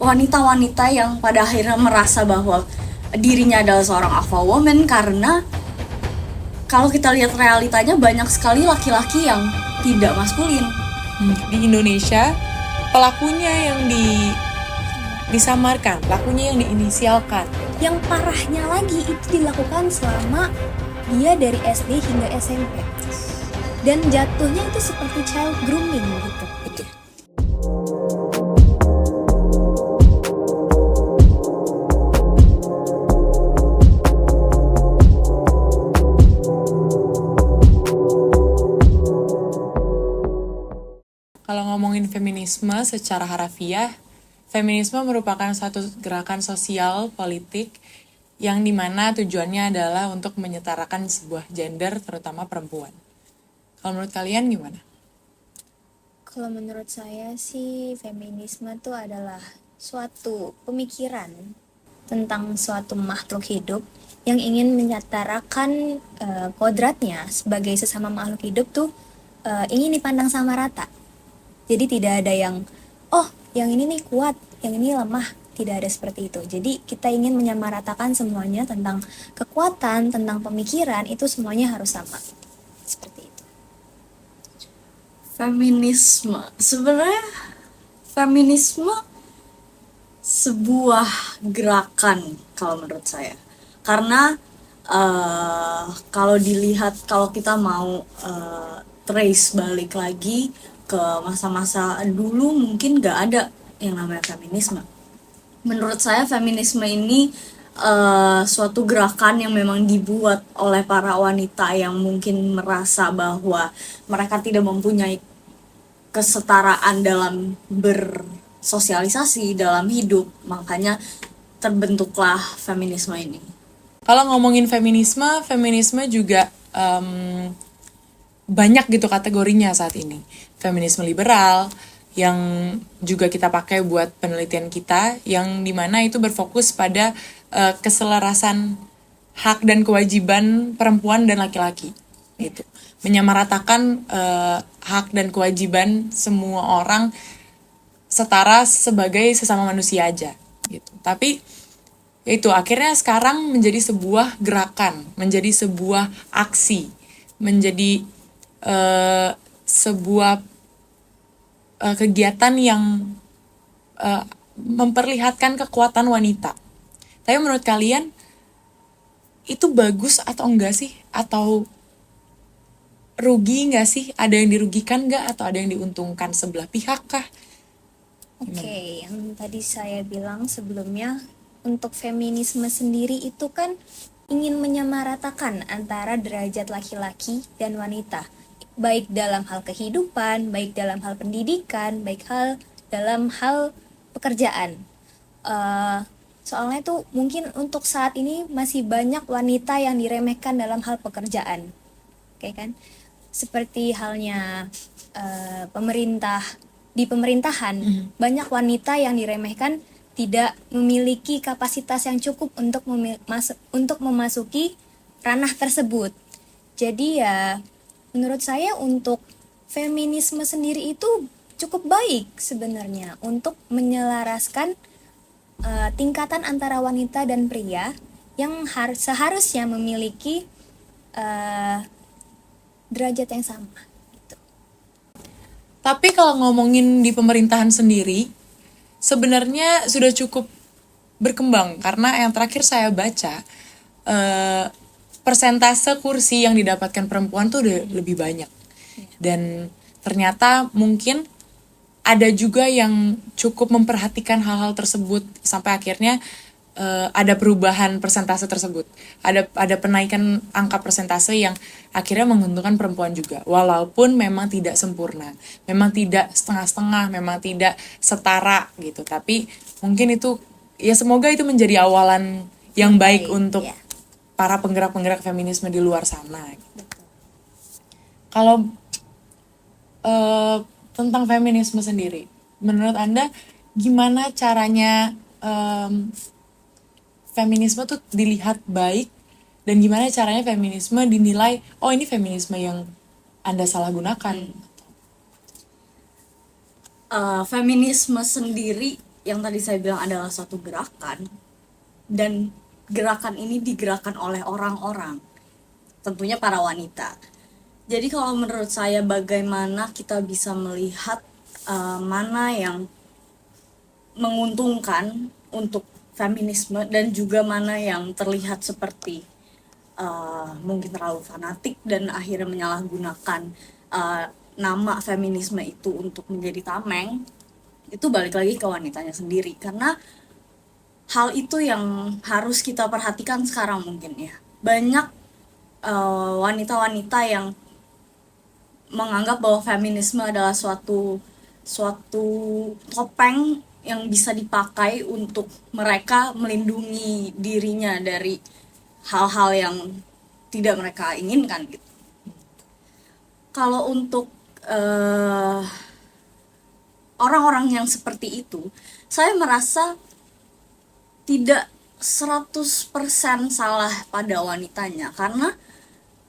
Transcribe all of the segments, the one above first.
wanita-wanita yang pada akhirnya merasa bahwa dirinya adalah seorang alpha woman, karena kalau kita lihat realitanya banyak sekali laki-laki yang tidak maskulin. Di Indonesia pelakunya yang disamarkan, pelakunya yang diinisialkan. Yang parahnya lagi itu dilakukan selama dia dari SD hingga SMP. Dan jatuhnya itu seperti child grooming gitu. Betul. Kalau ngomongin feminisme secara harafiah, feminisme merupakan suatu gerakan sosial politik yang dimana tujuannya adalah untuk menyetarakan sebuah gender, terutama perempuan. Kalau menurut kalian gimana? Kalau menurut saya sih feminisme itu adalah suatu pemikiran tentang suatu makhluk hidup yang ingin menyetarakan kodratnya sebagai sesama makhluk hidup tuh ingin dipandang sama rata. Jadi tidak ada yang, oh yang ini nih kuat, yang ini lemah. Tidak ada seperti itu. Jadi kita ingin menyamaratakan semuanya tentang kekuatan, tentang pemikiran, itu semuanya harus sama. Seperti itu. Feminisme, sebenarnya feminisme sebuah gerakan kalau menurut saya, karena kalau dilihat, kalau kita mau trace balik lagi ke masa-masa dulu, mungkin gak ada yang namanya feminisme. Menurut saya feminisme ini suatu gerakan yang memang dibuat oleh para wanita yang mungkin merasa bahwa mereka tidak mempunyai kesetaraan dalam bersosialisasi, dalam hidup, makanya terbentuklah feminisme ini. Kalau ngomongin feminisme juga banyak gitu kategorinya saat ini. Feminisme liberal yang juga kita pakai buat penelitian kita, yang dimana itu berfokus pada keselarasan hak dan kewajiban perempuan dan laki-laki gitu. Menyamaratakan hak dan kewajiban semua orang setara sebagai sesama manusia aja gitu. Tapi itu akhirnya sekarang menjadi sebuah gerakan, menjadi sebuah aksi, menjadi sebuah kegiatan yang memperlihatkan kekuatan wanita. Tapi menurut kalian itu bagus atau enggak sih? Atau rugi enggak sih? Ada yang dirugikan enggak? Atau ada yang diuntungkan sebelah pihak kah? Oke, yang tadi saya bilang sebelumnya, untuk feminisme sendiri itu kan ingin menyamaratakan antara derajat laki-laki dan wanita, baik dalam hal kehidupan, baik dalam hal pendidikan, baik dalam hal pekerjaan. Soalnya tuh mungkin untuk saat ini masih banyak wanita yang diremehkan dalam hal pekerjaan, oke kan? Seperti halnya pemerintah, di pemerintahan banyak wanita yang diremehkan, tidak memiliki kapasitas yang cukup untuk memasuki ranah tersebut. Jadi ya menurut saya untuk feminisme sendiri itu cukup baik sebenarnya untuk menyelaraskan tingkatan antara wanita dan pria yang seharusnya memiliki derajat yang sama. Gitu. Tapi kalau ngomongin di pemerintahan sendiri, sebenarnya sudah cukup berkembang. Karena yang terakhir saya baca, persentase kursi yang didapatkan perempuan tuh udah lebih banyak. Dan ternyata mungkin ada juga yang cukup memperhatikan hal-hal tersebut sampai akhirnya ada perubahan persentase tersebut. Ada penaikan angka persentase yang akhirnya menguntungkan perempuan juga. Walaupun memang tidak sempurna, memang tidak setengah-setengah, memang tidak setara gitu. Tapi mungkin itu ya semoga itu menjadi awalan yang baik untuk para penggerak-penggerak feminisme di luar sana. Kalau tentang feminisme sendiri, menurut Anda gimana caranya feminisme tuh dilihat baik, dan gimana caranya feminisme dinilai, oh ini feminisme yang Anda salah gunakan? Feminisme sendiri yang tadi saya bilang adalah suatu gerakan, dan gerakan ini digerakkan oleh orang-orang, tentunya para wanita. Jadi kalau menurut saya, bagaimana kita bisa melihat mana yang menguntungkan untuk feminisme dan juga mana yang terlihat seperti mungkin terlalu fanatik dan akhirnya menyalahgunakan nama feminisme itu untuk menjadi tameng, itu balik lagi ke wanitanya sendiri. Karena hal itu yang harus kita perhatikan sekarang mungkin ya. Banyak wanita-wanita yang menganggap bahwa feminisme adalah suatu topeng yang bisa dipakai untuk mereka melindungi dirinya dari hal-hal yang tidak mereka inginkan gitu. Kalau untuk orang-orang yang seperti itu, saya merasa tidak 100% salah pada wanitanya. Karena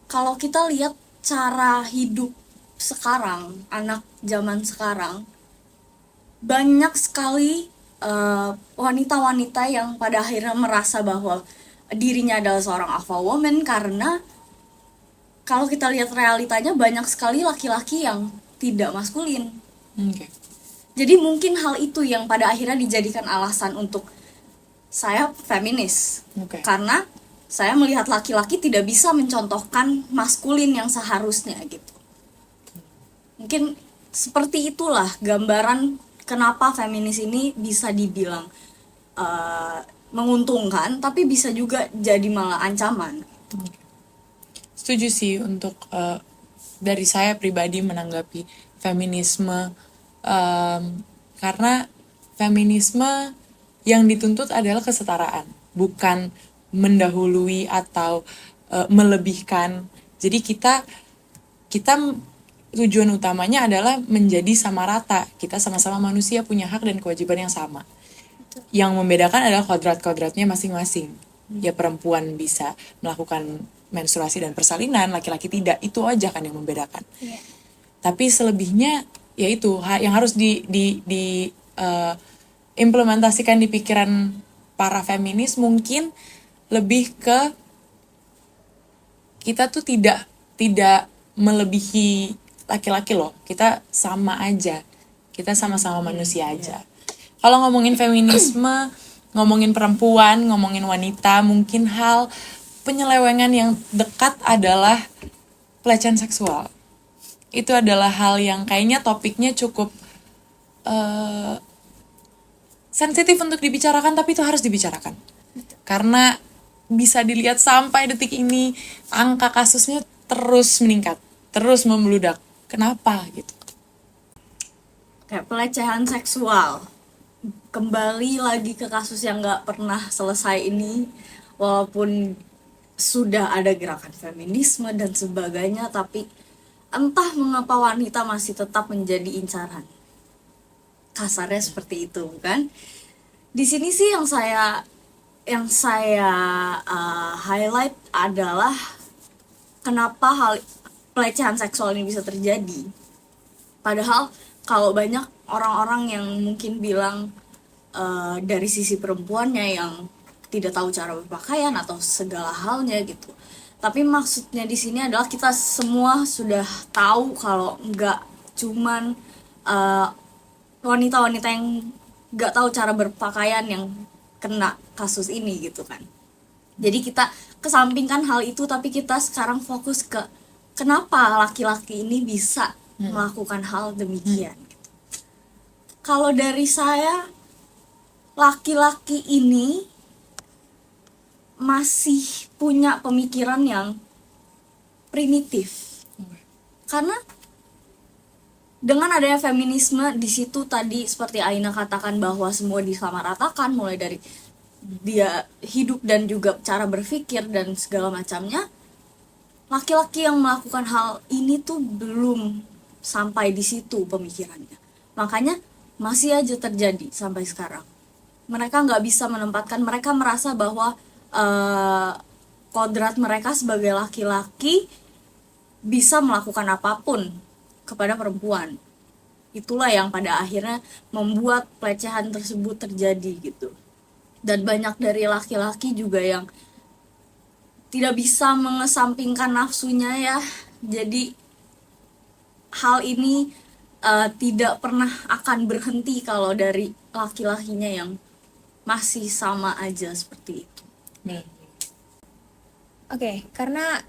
kalau kita lihat cara hidup sekarang, anak zaman sekarang, banyak sekali wanita-wanita yang pada akhirnya merasa bahwa dirinya adalah seorang alpha woman, karena kalau kita lihat realitanya banyak sekali laki-laki yang tidak maskulin. Oke. Jadi mungkin hal itu yang pada akhirnya dijadikan alasan untuk saya feminis. Oke. Karena saya melihat laki-laki tidak bisa mencontohkan maskulin yang seharusnya gitu. Mungkin seperti itulah gambaran kenapa feminis ini bisa dibilang menguntungkan, tapi bisa juga jadi malah ancaman. Setuju sih untuk dari saya pribadi menanggapi feminisme, karena feminisme yang dituntut adalah kesetaraan, bukan mendahului atau melebihkan. Jadi kita tujuan utamanya adalah menjadi sama rata. Kita sama-sama manusia, punya hak dan kewajiban yang sama. Yang membedakan adalah kodrat-kodratnya masing-masing. Ya, perempuan bisa melakukan menstruasi dan persalinan, laki-laki tidak. Itu aja kan yang membedakan. Iya. Tapi selebihnya yaitu yang harus implementasikan di pikiran para feminis mungkin lebih ke kita tuh tidak melebihi laki-laki loh. Kita sama aja. Kita sama-sama manusia aja. Kalau ngomongin feminisme, ngomongin perempuan, ngomongin wanita, mungkin hal penyelewengan yang dekat adalah pelecehan seksual. Itu adalah hal yang kayaknya topiknya cukup sensitif untuk dibicarakan, tapi itu harus dibicarakan. Karena bisa dilihat sampai detik ini angka kasusnya terus meningkat, terus membludak. Kenapa gitu? Kayak pelecehan seksual, kembali lagi ke kasus yang gak pernah selesai ini. Walaupun sudah ada gerakan feminisme dan sebagainya, tapi entah mengapa wanita masih tetap menjadi incaran. Kasarnya seperti itu, kan? Di sini sih yang saya highlight adalah kenapa pelecehan seksual ini bisa terjadi. Padahal kalau banyak orang-orang yang mungkin bilang dari sisi perempuannya yang tidak tahu cara berpakaian atau segala halnya gitu. Tapi maksudnya di sini adalah kita semua sudah tahu kalau nggak cuman wanita-wanita yang nggak tahu cara berpakaian yang kena kasus ini gitu kan. Jadi kita kesampingkan hal itu, tapi kita sekarang fokus ke kenapa laki-laki ini bisa melakukan hal demikian gitu. Kalau dari saya, laki-laki ini masih punya pemikiran yang primitif. Karena dengan adanya feminisme di situ tadi seperti Aina katakan bahwa semua disamaratakan, mulai dari dia hidup dan juga cara berpikir dan segala macamnya. Laki-laki yang melakukan hal ini tuh belum sampai di situ pemikirannya. Makanya masih aja terjadi sampai sekarang. Mereka nggak bisa menempatkan, mereka merasa bahwa kodrat mereka sebagai laki-laki bisa melakukan apapun kepada perempuan. itulah yang pada akhirnya membuat pelecehan tersebut terjadi gitu. Dan banyak dari laki-laki juga yang tidak bisa mengesampingkan nafsunya ya. Jadi hal ini tidak pernah akan berhenti kalau dari laki-lakinya yang masih sama aja seperti itu. Oke, karena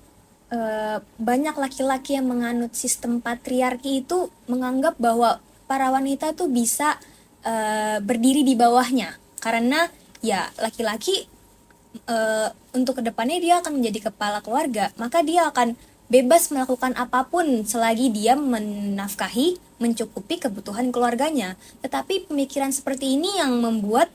banyak laki-laki yang menganut sistem patriarki itu menganggap bahwa para wanita tuh bisa berdiri di bawahnya, karena ya laki-laki untuk kedepannya dia akan menjadi kepala keluarga, maka dia akan bebas melakukan apapun selagi dia menafkahi, mencukupi kebutuhan keluarganya. Tetapi pemikiran seperti ini yang membuat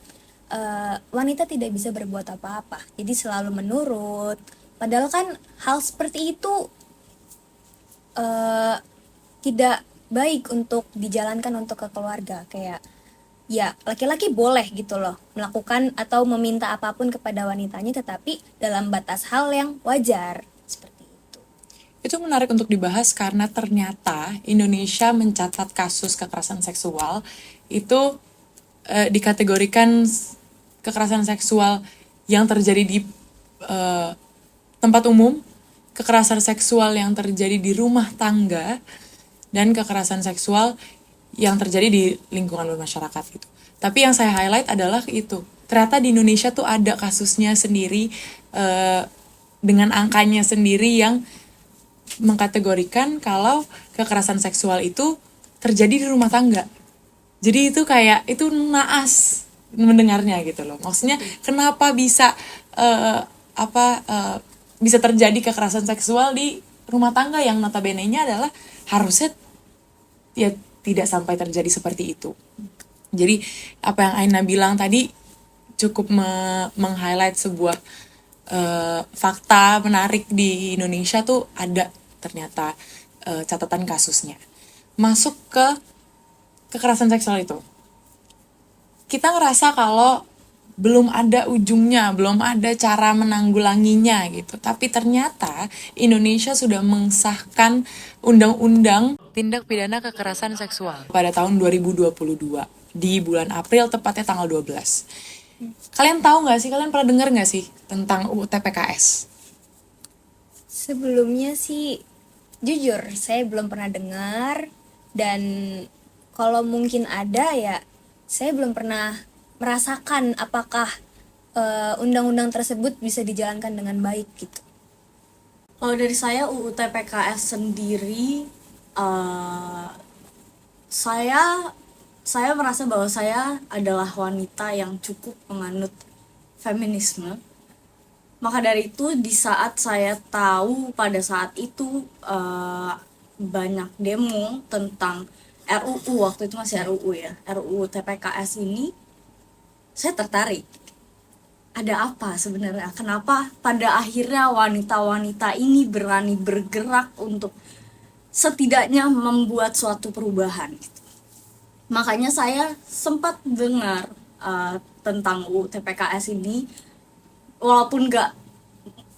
wanita tidak bisa berbuat apa-apa, jadi selalu menurut. Padahal kan hal seperti itu tidak baik untuk dijalankan untuk ke keluarga. Kayak ya laki-laki boleh gitu loh melakukan atau meminta apapun kepada wanitanya, tetapi dalam batas hal yang wajar, seperti itu. Itu menarik untuk dibahas karena ternyata Indonesia mencatat kasus kekerasan seksual itu dikategorikan kekerasan seksual yang terjadi di tempat umum, kekerasan seksual yang terjadi di rumah tangga, dan kekerasan seksual yang terjadi di lingkungan bermasyarakat gitu. Tapi yang saya highlight adalah itu. Ternyata di Indonesia tuh ada kasusnya sendiri dengan angkanya sendiri yang mengkategorikan kalau kekerasan seksual itu terjadi di rumah tangga. Jadi itu kayak itu naas mendengarnya gitu loh. Maksudnya kenapa bisa bisa terjadi kekerasan seksual di rumah tangga yang notabene-nya adalah harusnya ya tidak sampai terjadi seperti itu. Jadi apa yang Aina bilang tadi cukup meng-highlight sebuah fakta menarik di Indonesia tuh ada ternyata catatan kasusnya. Masuk ke kekerasan seksual itu. Kita ngerasa kalau belum ada ujungnya, belum ada cara menanggulanginya gitu. Tapi ternyata Indonesia sudah mengesahkan undang-undang tindak pidana kekerasan seksual pada tahun 2022 di bulan April, tepatnya tanggal 12. Kalian tahu nggak sih, kalian pernah dengar nggak sih tentang UU TPKS? Sebelumnya sih jujur saya belum pernah dengar, dan kalau mungkin ada ya saya belum pernah merasakan apakah undang-undang tersebut bisa dijalankan dengan baik gitu. Kalau dari saya UU TPKS sendiri, saya merasa bahwa saya adalah wanita yang cukup menganut feminisme. Maka dari itu di saat saya tahu pada saat itu banyak demo tentang RUU, waktu itu masih RUU ya, RUU TPKS ini, saya tertarik. Ada apa sebenarnya? Kenapa pada akhirnya wanita-wanita ini berani bergerak untuk setidaknya membuat suatu perubahan gitu. Makanya saya sempat dengar tentang UU TPKS ini, walaupun gak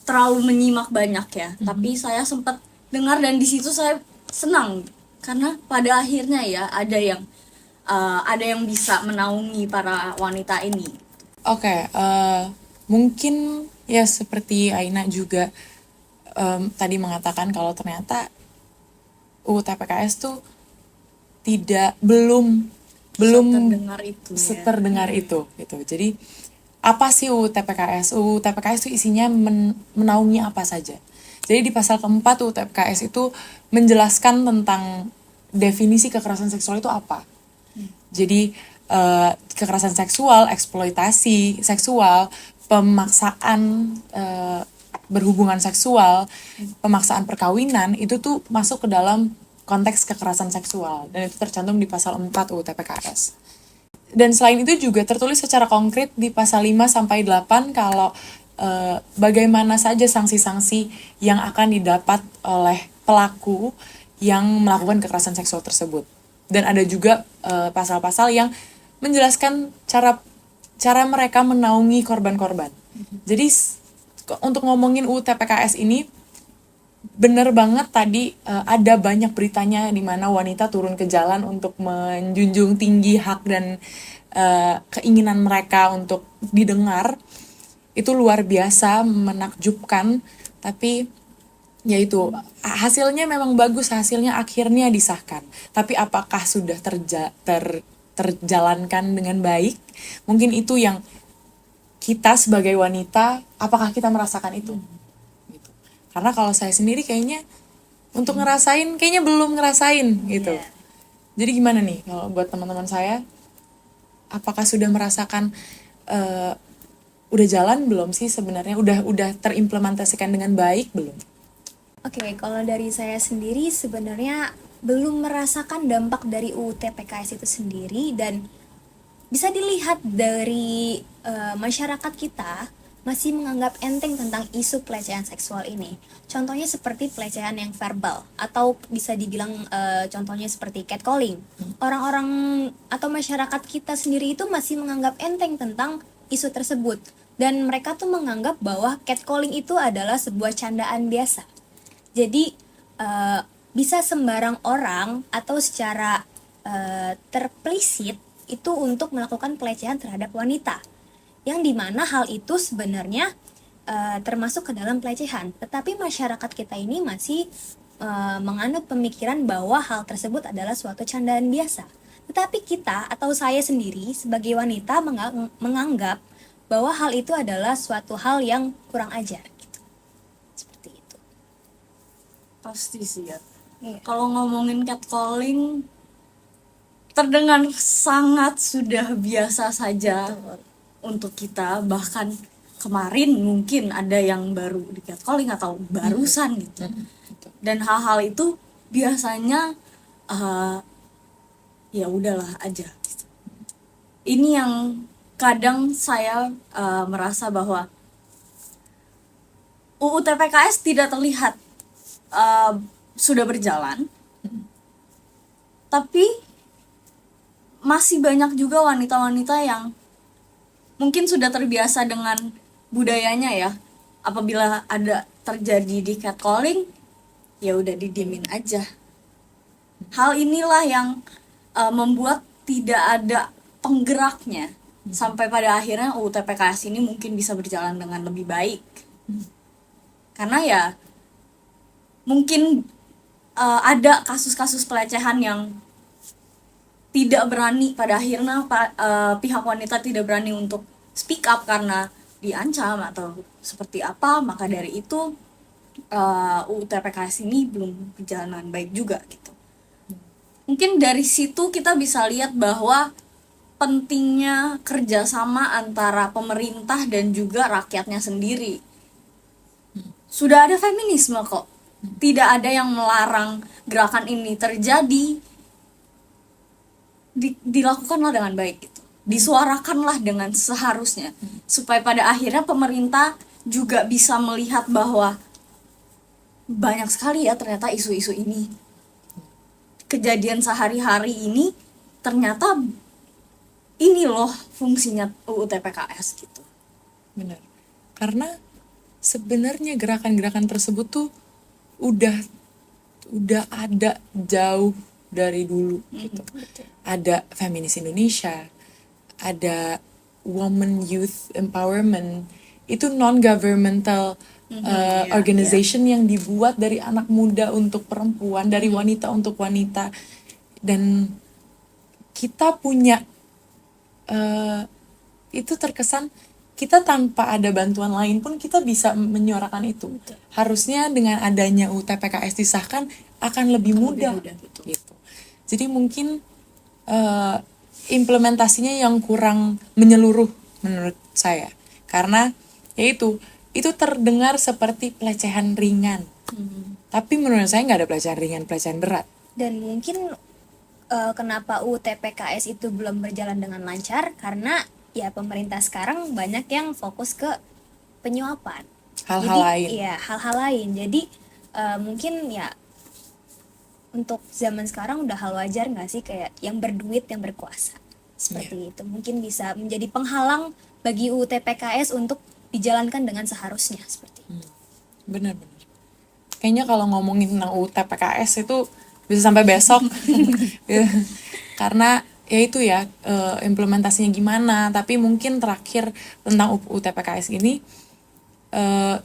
terlalu menyimak banyak ya, tapi saya sempat dengar dan di situ saya senang karena pada akhirnya ya ada yang bisa menaungi para wanita ini. Oke, mungkin ya seperti Aina juga tadi mengatakan kalau ternyata UU TPKS tuh belum seterdengar itu gitu. Jadi apa sih UU TPKS? UU TPKS itu isinya menaungi apa saja. Jadi di pasal keempat UU TPKS itu menjelaskan tentang definisi kekerasan seksual itu apa. Jadi kekerasan seksual, eksploitasi seksual, pemaksaan berhubungan seksual, pemaksaan perkawinan itu tuh masuk ke dalam konteks kekerasan seksual dan itu tercantum di pasal 4 UU TPKS. Dan selain itu juga tertulis secara konkret di pasal 5 sampai 8 kalau bagaimana saja sanksi-sanksi yang akan didapat oleh pelaku yang melakukan kekerasan seksual tersebut. Dan ada juga pasal-pasal yang menjelaskan cara mereka menaungi korban-korban. Jadi untuk ngomongin UU TPKS ini bener banget tadi, ada banyak beritanya di mana wanita turun ke jalan untuk menjunjung tinggi hak dan keinginan mereka untuk didengar. Itu luar biasa menakjubkan, tapi yaitu hasilnya memang bagus, hasilnya akhirnya disahkan. Tapi apakah sudah terjalankan dengan baik? Mungkin itu yang kita sebagai wanita, apakah kita merasakan itu? Gitu. Karena kalau saya sendiri kayaknya untuk ngerasain, kayaknya belum ngerasain gitu. Iya. Jadi gimana nih kalau buat teman-teman saya, apakah sudah merasakan, udah jalan belum sih sebenarnya? Udah terimplementasikan dengan baik belum? Oke, kalau dari saya sendiri sebenarnya belum merasakan dampak dari UU TPKS itu sendiri, dan bisa dilihat dari masyarakat kita masih menganggap enteng tentang isu pelecehan seksual ini. Contohnya seperti pelecehan yang verbal, atau bisa dibilang contohnya seperti catcalling. Orang-orang atau masyarakat kita sendiri itu masih menganggap enteng tentang isu tersebut, dan mereka tuh menganggap bahwa catcalling itu adalah sebuah candaan biasa. Jadi bisa sembarang orang atau secara terplisit itu untuk melakukan pelecehan terhadap wanita, yang dimana hal itu sebenarnya termasuk ke dalam pelecehan. Tetapi masyarakat kita ini masih menganut pemikiran bahwa hal tersebut adalah suatu candaan biasa. Tetapi kita atau saya sendiri sebagai wanita menganggap bahwa hal itu adalah suatu hal yang kurang ajar. Seperti itu. Pasti sih ya. Iya. Kalau ngomongin catcalling, terdengar sangat sudah biasa saja untuk kita. Bahkan kemarin mungkin ada yang baru di catcalling atau barusan gitu. Dan hal-hal itu biasanya ya udahlah aja gitu. Ini yang kadang saya merasa bahwa UU TPKS tidak terlihat sudah berjalan, tapi masih banyak juga wanita-wanita yang mungkin sudah terbiasa dengan budayanya ya. Apabila ada terjadi di catcalling, ya udah didiemin aja. Hal inilah yang membuat tidak ada penggeraknya sampai pada akhirnya UU TPKS ini mungkin bisa berjalan dengan lebih baik. Karena ya mungkin ada kasus-kasus pelecehan yang tidak berani, pada akhirnya pihak wanita tidak berani untuk speak up karena diancam atau seperti apa. Maka dari itu UU TPKS ini belum berjalan dengan baik juga gitu. Mungkin dari situ kita bisa lihat bahwa pentingnya kerjasama antara pemerintah dan juga rakyatnya sendiri. Sudah ada feminisme kok, tidak ada yang melarang gerakan ini terjadi. Dilakukanlah dengan baik gitu, disuarakanlah dengan seharusnya, supaya pada akhirnya pemerintah juga bisa melihat bahwa banyak sekali ya ternyata isu-isu ini, kejadian sehari-hari ini, ternyata ini loh fungsinya UU TPKS gitu. Benar. Karena sebenarnya gerakan-gerakan tersebut tuh udah ada jauh dari dulu gitu. Ada Feminis Indonesia, ada Women Youth Empowerment, itu non-governmental organization yang dibuat dari anak muda untuk perempuan, dari wanita untuk wanita. Dan kita punya itu terkesan kita tanpa ada bantuan lain pun kita bisa menyuarakan itu. Harusnya dengan adanya UU TPKS disahkan akan lebih mudah gitu. Jadi mungkin implementasinya yang kurang menyeluruh menurut saya, karena yaitu itu terdengar seperti pelecehan ringan, tapi menurut saya nggak ada pelecehan ringan, pelecehan berat. Dan mungkin kenapa UU TPKS itu belum berjalan dengan lancar karena ya pemerintah sekarang banyak yang fokus ke penyuapan, Hal-hal lain. Iya, hal-hal lain. Jadi mungkin ya untuk zaman sekarang udah hal wajar nggak sih, kayak yang berduit yang berkuasa seperti itu mungkin bisa menjadi penghalang bagi UU TPKS untuk dijalankan dengan seharusnya seperti itu. Benar-benar. kayaknya kalau ngomongin tentang UU TPKS itu bisa sampai besok. Ya, karena ya itu ya, implementasinya gimana. Tapi mungkin terakhir tentang UU TPKS ini, eh,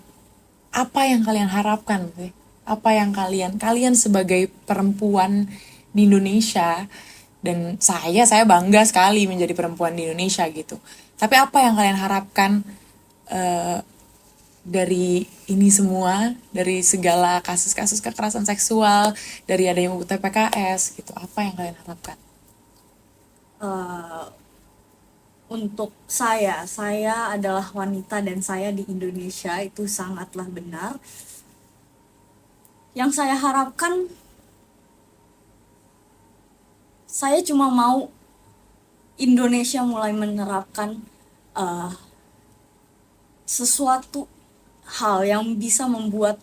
apa yang kalian harapkan sih? Apa yang kalian sebagai perempuan di Indonesia, dan saya bangga sekali menjadi perempuan di Indonesia gitu. Tapi apa yang kalian harapkan eh, dari ini semua, dari segala kasus-kasus kekerasan seksual, dari adanya UU TPKS gitu, apa yang kalian harapkan? Eh, untuk saya adalah wanita dan saya di Indonesia, itu sangatlah benar. Yang saya harapkan, saya cuma mau Indonesia mulai menerapkan eh, sesuatu hal yang bisa membuat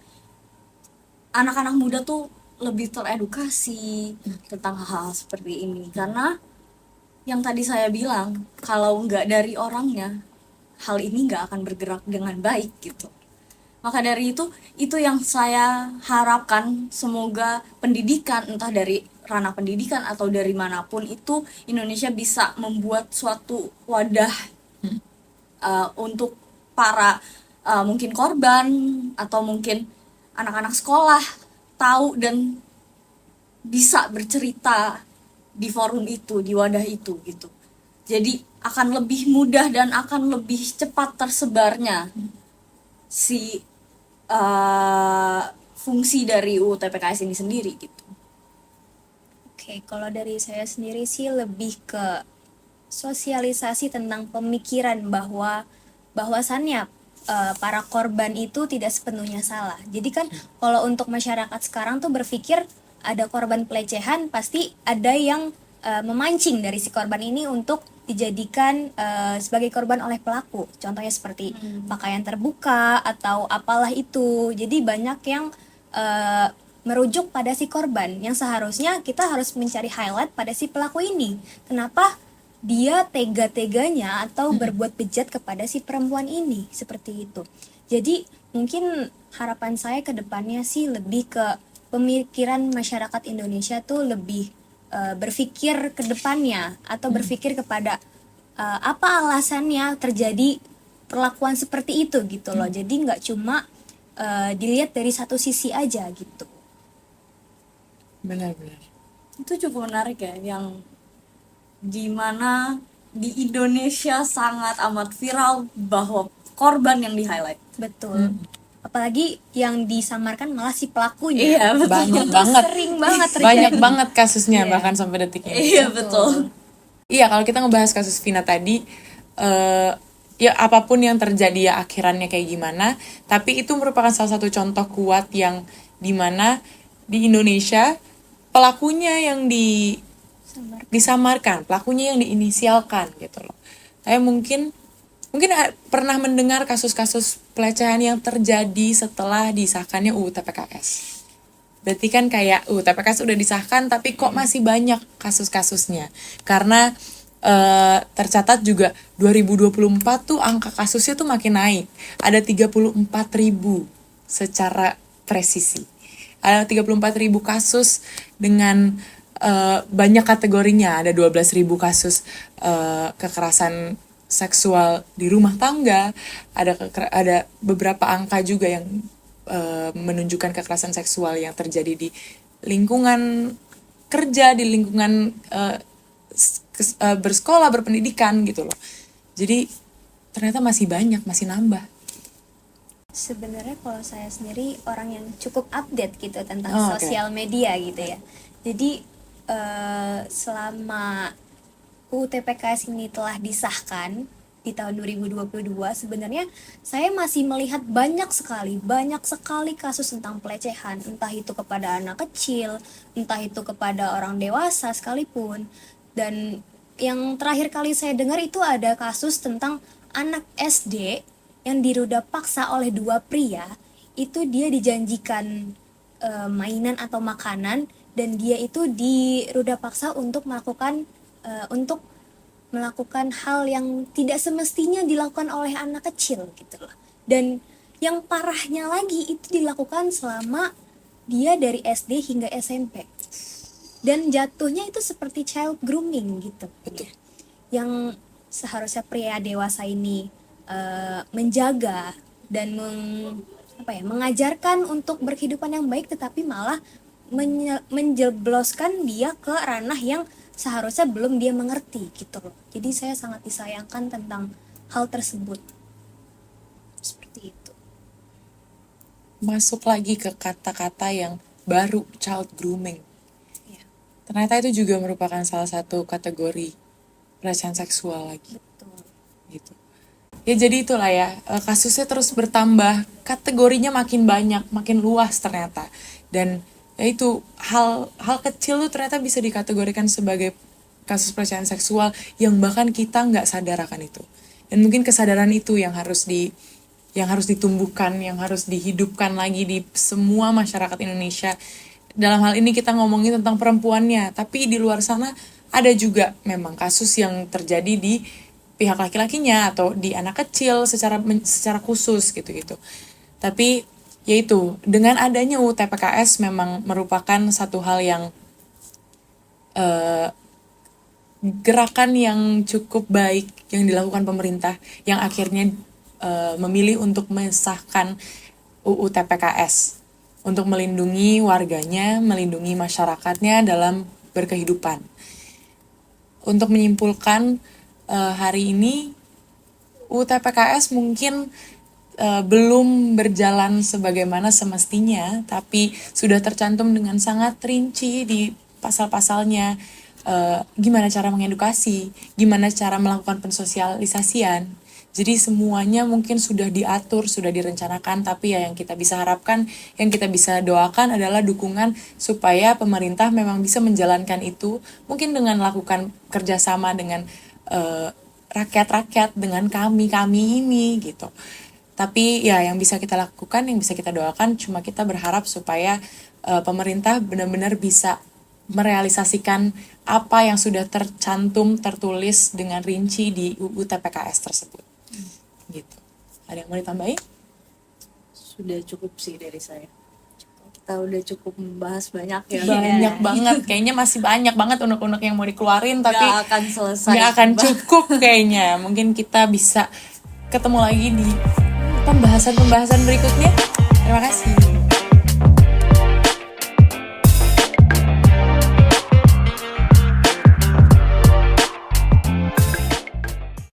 anak-anak muda tuh lebih teredukasi tentang hal seperti ini. Karena yang tadi saya bilang, kalau nggak dari orangnya, hal ini nggak akan bergerak dengan baik gitu. Maka dari itu yang saya harapkan, semoga pendidikan, entah dari ranah pendidikan atau dari manapun itu, Indonesia bisa membuat suatu wadah untuk para mungkin korban atau mungkin anak-anak sekolah tahu dan bisa bercerita di forum itu, di wadah itu gitu. Jadi akan lebih mudah dan akan lebih cepat tersebarnya si fungsi dari UU TPKS ini sendiri gitu. Oke, kalau dari saya sendiri sih lebih ke sosialisasi tentang pemikiran bahwasannya para korban itu tidak sepenuhnya salah. Jadi kan kalau untuk masyarakat sekarang tuh berpikir ada korban pelecehan pasti ada yang memancing dari si korban ini untuk dijadikan sebagai korban oleh pelaku. Contohnya seperti pakaian terbuka atau apalah itu. Jadi banyak yang merujuk pada si korban, yang seharusnya kita harus mencari highlight pada si pelaku ini. Kenapa dia tega-teganya atau berbuat bejat kepada si perempuan ini, seperti itu. Jadi mungkin harapan saya ke depannya sih lebih ke pemikiran masyarakat Indonesia tuh lebih berpikir ke depannya atau berpikir kepada apa alasannya terjadi perlakuan seperti itu gitu loh. Jadi nggak cuma dilihat dari satu sisi aja gitu. Benar-benar. Itu cukup menarik ya, yang dimana di Indonesia sangat amat viral bahwa korban yang di-highlight. Betul. Apalagi yang disamarkan malah si pelakunya. Iya, betul. Banyak Itu banget. sering banget terjadi. Banyak banget kasusnya, Iya. bahkan sampai detik ini. Iya, betul. Iya, kalau kita ngebahas kasus Vina tadi, ya apapun yang terjadi ya akhirannya kayak gimana, tapi itu merupakan salah satu contoh kuat yang dimana di Indonesia pelakunya yang disamarkan, pelakunya yang diinisialkan gitu loh. Saya mungkin pernah mendengar kasus-kasus pelecehan yang terjadi setelah disahkannya UU TPKS. Berarti kan kayak TPKS udah disahkan tapi kok masih banyak kasus-kasusnya. Karena tercatat juga 2024 tuh angka kasusnya tuh makin naik. Ada 34.000 secara presisi. Ada 34.000 kasus dengan banyak kategorinya. Ada 12.000 kasus kekerasan seksual di rumah tangga, ada beberapa angka juga yang menunjukkan kekerasan seksual yang terjadi di lingkungan kerja, di lingkungan bersekolah, berpendidikan gitu loh. Jadi ternyata masih banyak, masih nambah. Sebenarnya kalau saya sendiri orang yang cukup update gitu tentang Oh, sosial media gitu ya. Jadi selama UU TPKS ini telah disahkan di tahun 2022, sebenarnya saya masih melihat banyak sekali kasus tentang pelecehan, entah itu kepada anak kecil, entah itu kepada orang dewasa sekalipun. Dan yang terakhir kali saya dengar itu ada kasus tentang anak SD yang diruda paksa oleh dua pria. Itu dia dijanjikan mainan atau makanan, dan dia itu diruda paksa untuk melakukan hal yang tidak semestinya dilakukan oleh anak kecil gitu loh. Dan yang parahnya lagi itu dilakukan selama dia dari SD hingga SMP. Dan jatuhnya itu seperti child grooming gitu. Betul. Yang seharusnya pria dewasa ini menjaga dan mengajarkan untuk berkehidupan yang baik, tetapi malah menjebloskan dia ke ranah yang seharusnya belum dia mengerti gitu loh. Jadi saya sangat disayangkan tentang hal tersebut. Seperti itu. Masuk lagi ke kata-kata yang baru, child grooming. Ya, Ternyata itu juga merupakan salah satu kategori pelecehan seksual lagi betul. gitu. Ya jadi itulah ya, kasusnya terus bertambah, kategorinya makin banyak, makin luas ternyata. Dan ya itu hal kecil tuh ternyata bisa dikategorikan sebagai kasus pelecehan seksual yang bahkan kita nggak sadar akan itu. Dan mungkin kesadaran itu yang harus ditumbuhkan, yang harus dihidupkan lagi di semua masyarakat Indonesia. Dalam hal ini kita ngomongin tentang perempuannya, tapi di luar sana ada juga memang kasus yang terjadi di pihak laki-lakinya atau di anak kecil secara khusus gitu-gitu. Tapi yaitu dengan adanya UU TPKS memang merupakan satu hal yang gerakan yang cukup baik yang dilakukan pemerintah yang akhirnya memilih untuk mensahkan UU TPKS untuk melindungi warganya, melindungi masyarakatnya dalam berkehidupan. Untuk menyimpulkan hari ini UU TPKS mungkin belum berjalan sebagaimana semestinya, tapi sudah tercantum dengan sangat rinci di pasal-pasalnya. Gimana cara mengedukasi, gimana cara melakukan pensosialisasian. Jadi semuanya mungkin sudah diatur, sudah direncanakan, tapi ya yang kita bisa harapkan, yang kita bisa doakan adalah dukungan supaya pemerintah memang bisa menjalankan itu, mungkin dengan melakukan kerjasama dengan rakyat-rakyat, dengan kami ini gitu. Tapi ya yang bisa kita lakukan, yang bisa kita doakan, cuma kita berharap supaya pemerintah benar-benar bisa merealisasikan apa yang sudah tercantum, tertulis dengan rinci di UU TPKS tersebut. Gitu. Ada yang mau ditambahin? Sudah cukup sih dari saya. Kita udah cukup membahas banyak ya. Banyak banget, kayaknya masih banyak banget unek-unek yang mau dikeluarin, tapi Nggak akan selesai. nggak akan cukup kayaknya. Mungkin kita bisa ketemu lagi di pembahasan berikutnya. Terima kasih.